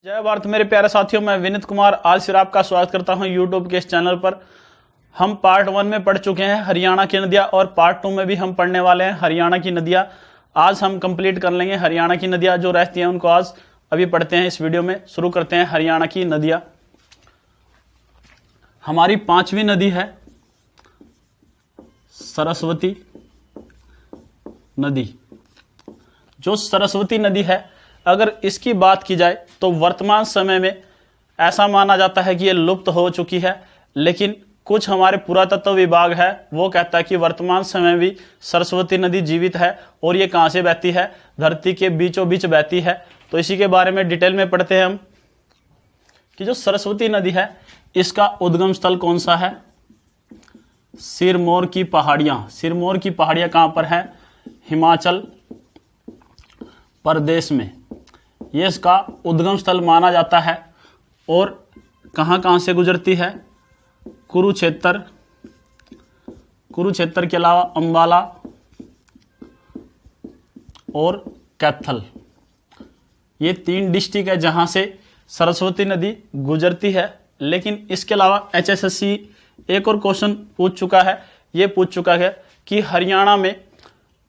जय भारत मेरे प्यारे साथियों, मैं विनीत कुमार आज फिर आपका स्वागत करता हूं यूट्यूब के इस चैनल पर। हम पार्ट 1 में पढ़ चुके हैं हरियाणा की नदियां और पार्ट 2 में भी हम पढ़ने वाले हैं हरियाणा की नदियां। आज हम कंप्लीट कर लेंगे हरियाणा की नदियां जो रहती हैं उनको आज अभी पढ़ते हैं। इस वीडियो में शुरू करते हैं हरियाणा की नदियां। हमारी 5वीं नदी है सरस्वती नदी। जो सरस्वती नदी है, अगर इसकी बात की जाए तो वर्तमान समय में ऐसा माना जाता है कि ये लुप्त हो चुकी है, लेकिन कुछ हमारे पुरातत्व विभाग है वो कहता है कि वर्तमान समय भी सरस्वती नदी जीवित है। और ये कहां से बहती है? धरती के बीचों बीच बहती है। तो इसी के बारे में डिटेल में पढ़ते हैं हम कि जो सरस्वती नदी है इसका उद्गम स्थल कौन सा है? सिरमौर की पहाड़ियां। सिरमौर की पहाड़ियां कहां पर है? हिमाचल प्रदेश में ये इसका उद्गम स्थल माना जाता है। और कहां से गुजरती है? कुरुक्षेत्र के अलावा अंबाला और कैथल, ये 3 डिस्ट्रिक्ट है जहां से सरस्वती नदी गुजरती है। लेकिन इसके अलावा HSSC एक और क्वेश्चन पूछ चुका है, ये पूछ चुका है कि हरियाणा में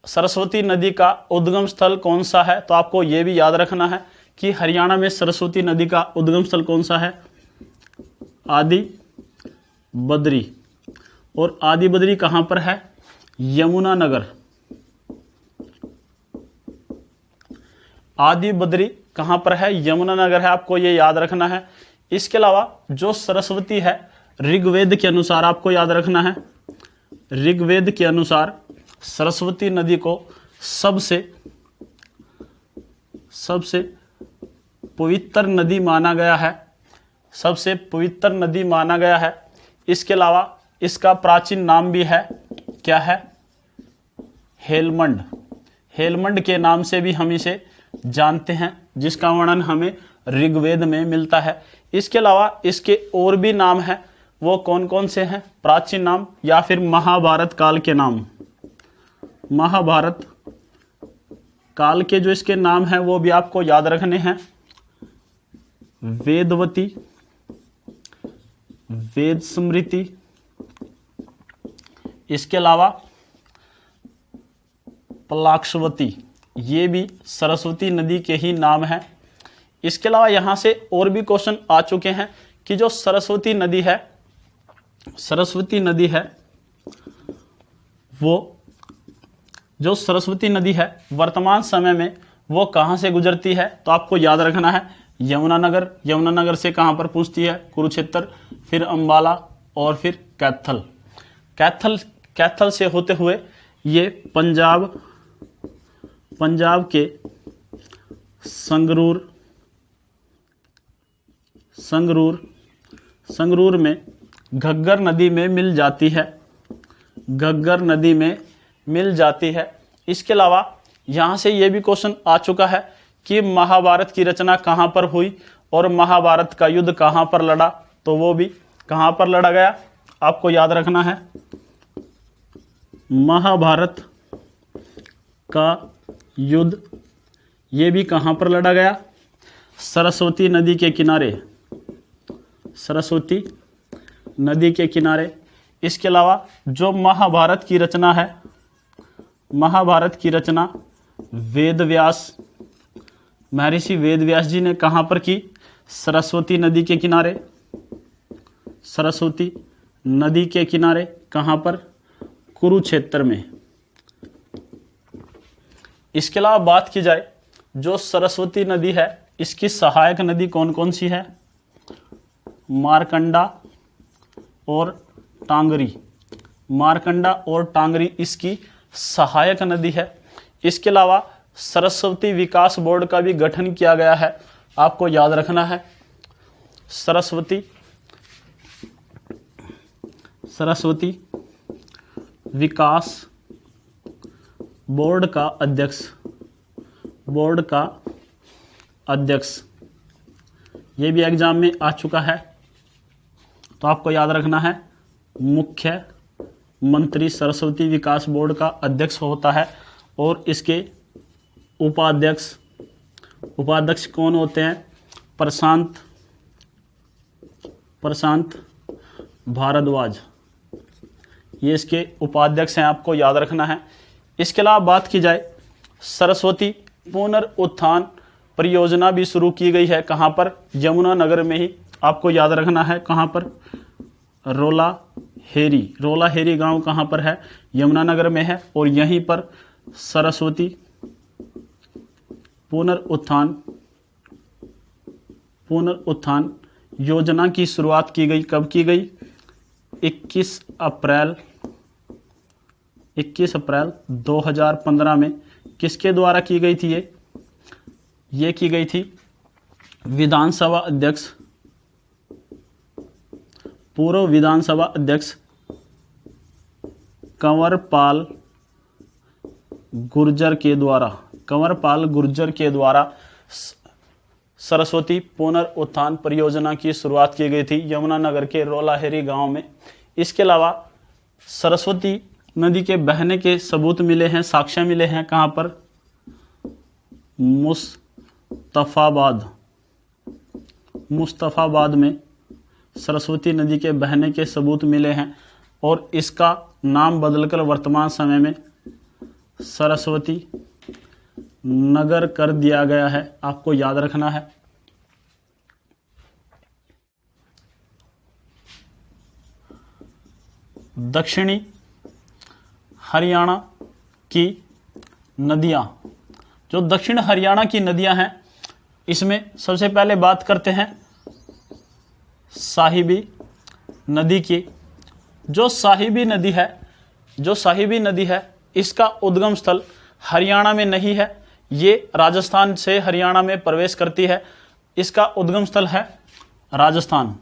सरस्वती नदी का उद्गम स्थल कौन सा है। तो आपको यह भी याद रखना है कि हरियाणा में सरस्वती नदी का उद्गम स्थल कौन सा है? आदि बद्री। और आदि बद्री कहां पर है? यमुनानगर। आदि बद्री कहां पर है? यमुनानगर है, आपको यह याद रखना है। इसके अलावा जो सरस्वती है ऋग्वेद के अनुसार आपको याद रखना है, ऋग्वेद के अनुसार सरस्वती नदी को सबसे पवित्र नदी माना गया है। सबसे पवित्र नदी माना गया है। इसके अलावा इसका प्राचीन नाम भी है, क्या है? हेलमंड। हेलमंड के नाम से भी हम इसे जानते हैं, जिसका वर्णन हमें ऋग्वेद में मिलता है। इसके अलावा इसके और भी नाम हैं, वो कौन कौन से हैं? प्राचीन नाम या फिर महाभारत काल के नाम। महाभारत काल के जो इसके नाम हैं वो भी आपको याद रखने हैं। वेदवती, वेद स्मृति, इसके अलावा पलाक्षवती, ये भी सरस्वती नदी के ही नाम हैं। इसके अलावा यहां से और भी क्वेश्चन आ चुके हैं कि जो सरस्वती नदी है वो जो सरस्वती नदी है वर्तमान समय में वो कहां से गुजरती है? तो आपको याद रखना है यमुनानगर। यमुनानगर से कहां पर पहुंचती है? कुरुक्षेत्र, फिर अंबाला और फिर कैथल से होते हुए ये पंजाब के संगरूर में घग्गर नदी में मिल जाती है। घग्गर नदी में मिल जाती है। इसके अलावा यहां से यह भी क्वेश्चन आ चुका है कि महाभारत की रचना कहां पर हुई और महाभारत का युद्ध कहां पर लड़ा। तो वो भी कहां पर लड़ा गया आपको याद रखना है। महाभारत का युद्ध ये भी कहां पर लड़ा गया? सरस्वती नदी के किनारे। सरस्वती नदी के किनारे। इसके अलावा जो महाभारत की रचना है, महाभारत की रचना महर्षि वेदव्यास जी ने कहां पर की? सरस्वती नदी के किनारे। सरस्वती नदी के किनारे कहां पर? कुरुक्षेत्र में। इसके अलावा बात की जाए जो सरस्वती नदी है इसकी सहायक नदी कौन कौन सी है? मारकंडा और टांगरी। मारकंडा और टांगरी इसकी सहायक नदी है। इसके अलावा सरस्वती विकास बोर्ड का भी गठन किया गया है, आपको याद रखना है। सरस्वती विकास बोर्ड का अध्यक्ष ये भी एग्जाम में आ चुका है। तो आपको याद रखना है मुख्य मंत्री सरस्वती विकास बोर्ड का अध्यक्ष होता है। और इसके उपाध्यक्ष कौन होते हैं? प्रशांत भारद्वाज, ये इसके उपाध्यक्ष हैं, आपको याद रखना है। इसके अलावा बात की जाए सरस्वती पुनरुत्थान परियोजना भी शुरू की गई है, कहाँ पर? यमुनानगर में ही, आपको याद रखना है। कहाँ पर? रोलाहेरी गांव कहाँ पर है? यमुनानगर में है। और यहीं पर सरस्वती पुनरुत्थान योजना की शुरुआत की गई। कब की गई? 21 अप्रैल 2015 में। किसके द्वारा की गई थी? ये की गई थी विधानसभा अध्यक्ष, पूर्व विधानसभा अध्यक्ष कंवरपाल गुर्जर के द्वारा सरस्वती पुनरुत्थान परियोजना की शुरुआत की गई थी यमुनानगर के रोलाहेरी गांव में। इसके अलावा सरस्वती नदी के बहने के सबूत मिले हैं, साक्ष्य मिले हैं। कहाँ पर? मुस्तफाबाद में सरस्वती नदी के बहने के सबूत मिले हैं और इसका नाम बदलकर वर्तमान समय में सरस्वती नगर कर दिया गया है, आपको याद रखना है। दक्षिणी हरियाणा की नदियां, जो दक्षिण हरियाणा की नदियां हैं, इसमें सबसे पहले बात करते हैं साहिबी नदी की। जो साहिबी नदी है इसका उद्गम स्थल हरियाणा में नहीं है, ये राजस्थान से हरियाणा में प्रवेश करती है। इसका उद्गम स्थल है राजस्थान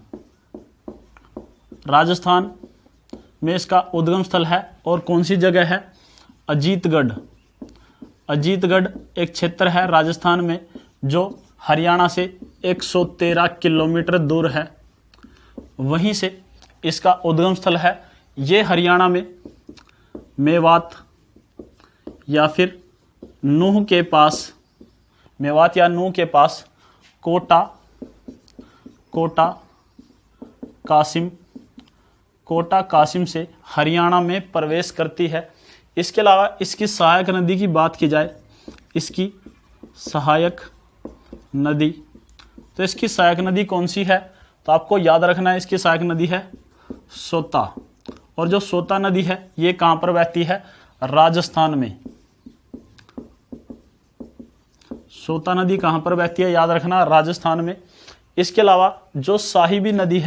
में इसका उद्गम स्थल है। और कौन सी जगह है? अजीतगढ़ एक क्षेत्र है राजस्थान में जो हरियाणा से 113 किलोमीटर दूर है, वहीं से इसका उद्गम स्थल है। ये हरियाणा में मेवात या नूह के पास कोटा कासिम से हरियाणा में प्रवेश करती है। इसके अलावा इसकी सहायक नदी की बात की जाए, इसकी सहायक नदी, तो इसकी सहायक नदी कौन सी है? तो आपको याद रखना है, इसकी सहायक नदी है सोता। और जो सोता नदी है ये कहाँ पर बहती है? राजस्थान में। सोता नदी कहाँ पर बहती है? याद रखना, राजस्थान में। इसके अलावा जो साहिबी नदी,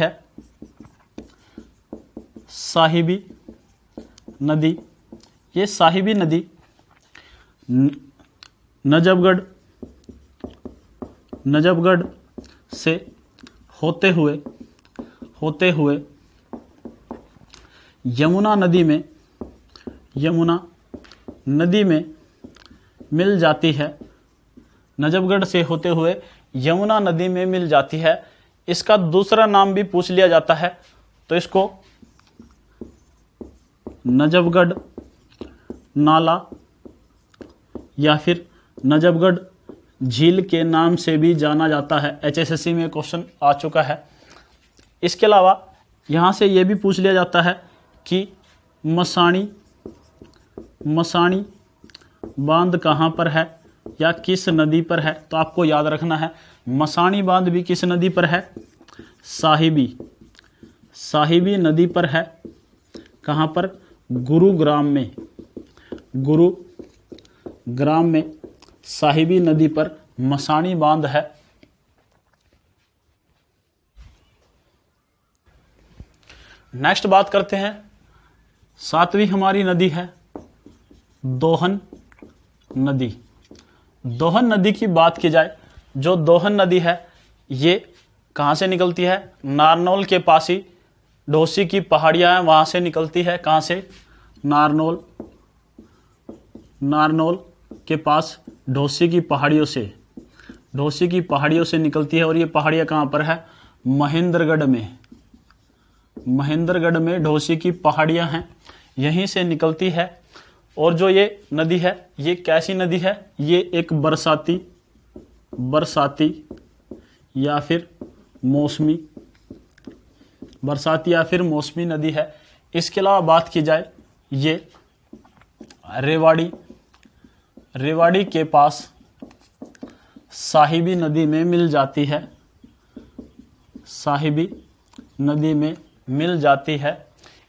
ये साहिबी नदी नजफगढ़ से होते हुए यमुना नदी में मिल जाती है। नजफगढ़ से होते हुए यमुना नदी में मिल जाती है। इसका दूसरा नाम भी पूछ लिया जाता है, तो इसको नजफगढ़ नाला या नजफगढ़ झील के नाम से भी जाना जाता है। HSSC में क्वेश्चन आ चुका है। इसके अलावा यहाँ से ये भी पूछ लिया जाता है कि मसाणी बांध कहाँ पर है या किस नदी पर है? तो आपको याद रखना है, मसाणी बांध भी किस नदी पर है? साहिबी नदी पर है। कहाँ पर? गुरुग्राम में साहिबी नदी पर मसाणी बांध है। नेक्स्ट बात करते हैं, सातवीं हमारी नदी है दोहन नदी। दोहन नदी की बात की जाए, जो दोहन नदी है ये कहाँ से निकलती है? नारनौल के पास ही ढोसी की पहाड़ियाँ हैं, वहाँ से निकलती है। कहाँ से? नारनौल के पास ढोसी की पहाड़ियों से निकलती है। और ये पहाड़ियाँ कहाँ पर है? महेंद्रगढ़ में ढोसी की पहाड़ियाँ हैं, यहीं से निकलती है। और जो ये नदी है ये कैसी नदी है? ये एक बरसाती या फिर मौसमी, बरसाती या फिर मौसमी नदी है। इसके अलावा बात की जाए ये रेवाड़ी के पास साहिबी नदी में मिल जाती है, साहिबी नदी में मिल जाती है।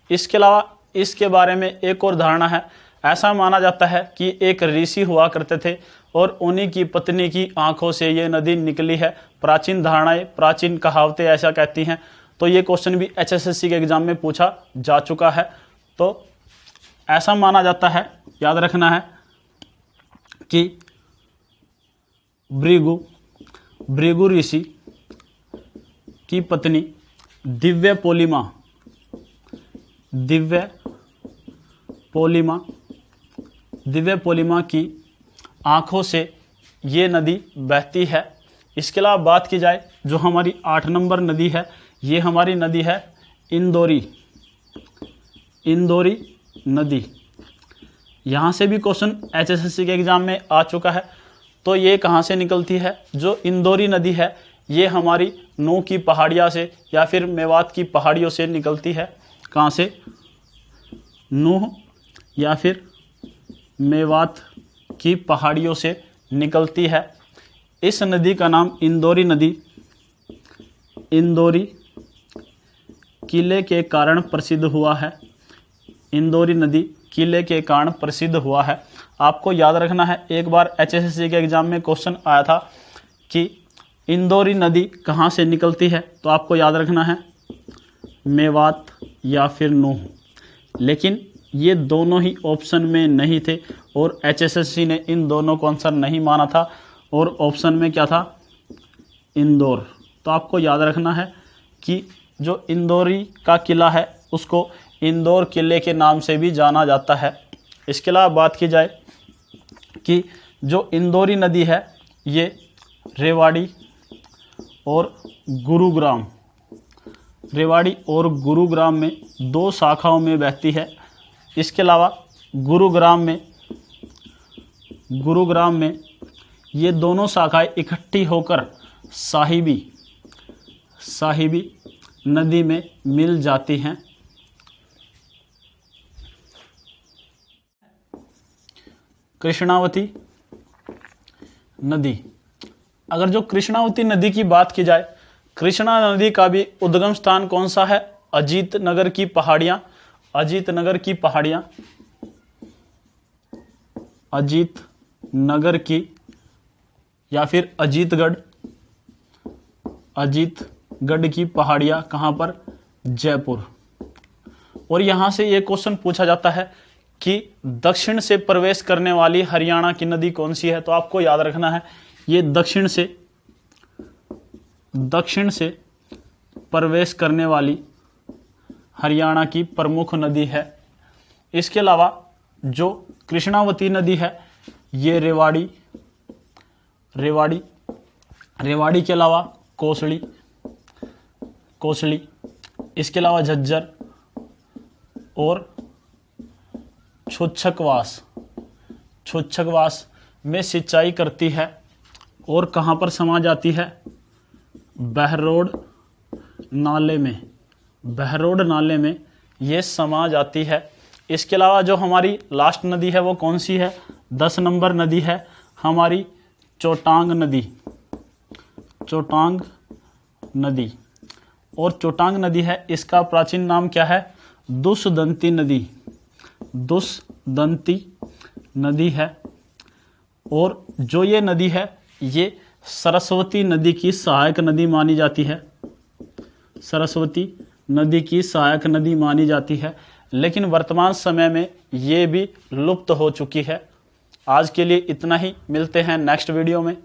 इसके अलावा इसके बारे में एक और धारणा है, ऐसा माना जाता है कि एक ऋषि हुआ करते थे और उन्हीं की पत्नी की आंखों से ये नदी निकली है। प्राचीन धारणाएं, प्राचीन कहावतें ऐसा कहती हैं। तो ये क्वेश्चन भी HSSC के एग्जाम में पूछा जा चुका है। तो ऐसा माना जाता है, याद रखना है कि भृगु ऋषि की पत्नी दिव्य पोलिमा की आंखों से ये नदी बहती है। इसके अलावा बात की जाए जो हमारी 8 नंबर नदी है, ये हमारी नदी है इंदौरी नदी। यहाँ से भी क्वेश्चन HSSC के एग्जाम में आ चुका है। तो ये कहाँ से निकलती है? जो इंदौरी नदी है ये हमारी नूह की पहाड़ियाँ से या फिर मेवात की पहाड़ियों से निकलती है। कहाँ से? नूह या फिर मेवात की पहाड़ियों से निकलती है। इस नदी का नाम इंदौरी किले के कारण प्रसिद्ध हुआ है। इंदौरी नदी किले के कारण प्रसिद्ध हुआ है। आपको याद रखना है, एक बार HSSC के एग्जाम में क्वेश्चन आया था कि इंदौरी नदी कहाँ से निकलती है, तो आपको याद रखना है मेवात या फिर नूह। लेकिन ये दोनों ही ऑप्शन में नहीं थे और HSSC ने इन दोनों को आंसर नहीं माना था और ऑप्शन में क्या था? इंदौर। तो आपको याद रखना है कि जो इंदौरी का किला है उसको इंदौर किले के नाम से भी जाना जाता है। इसके अलावा बात की जाए कि जो इंदौरी नदी है ये रेवाड़ी और गुरुग्राम में 2 शाखाओं में बहती है। इसके अलावा गुरुग्राम में ये दोनों शाखाएं इकट्ठी होकर साहिबी नदी में मिल जाती हैं। कृष्णावती नदी, अगर जो कृष्णावती नदी की बात की जाए, कृष्णा नदी का भी उद्गम स्थान कौन सा है? अजीत नगर की पहाड़ियां, अजीत नगर की या फिर अजीतगढ़ की पहाड़ियां। कहां पर? जयपुर। और यहां से ये क्वेश्चन पूछा जाता है कि दक्षिण से प्रवेश करने वाली हरियाणा की नदी कौन सी है? तो आपको याद रखना है ये दक्षिण से प्रवेश करने वाली हरियाणा की प्रमुख नदी है। इसके अलावा जो कृष्णावती नदी है ये रेवाड़ी के अलावा कोसली, इसके अलावा झज्जर और छोच्छकवास में सिंचाई करती है। और कहाँ पर समा जाती है? बहरोड नाले में ये समा जाती है। इसके अलावा जो हमारी लास्ट नदी है वो कौन सी है? 10 नंबर नदी है हमारी चोटांग नदी। और चोटांग नदी है, इसका प्राचीन नाम क्या है? दुष्दंती नदी है। और जो ये नदी है ये सरस्वती नदी की सहायक नदी मानी जाती है। सरस्वती नदी की सहायक नदी मानी जाती है, लेकिन वर्तमान समय में ये भी लुप्त हो चुकी है। आज के लिए इतना ही, मिलते हैं नेक्स्ट वीडियो में।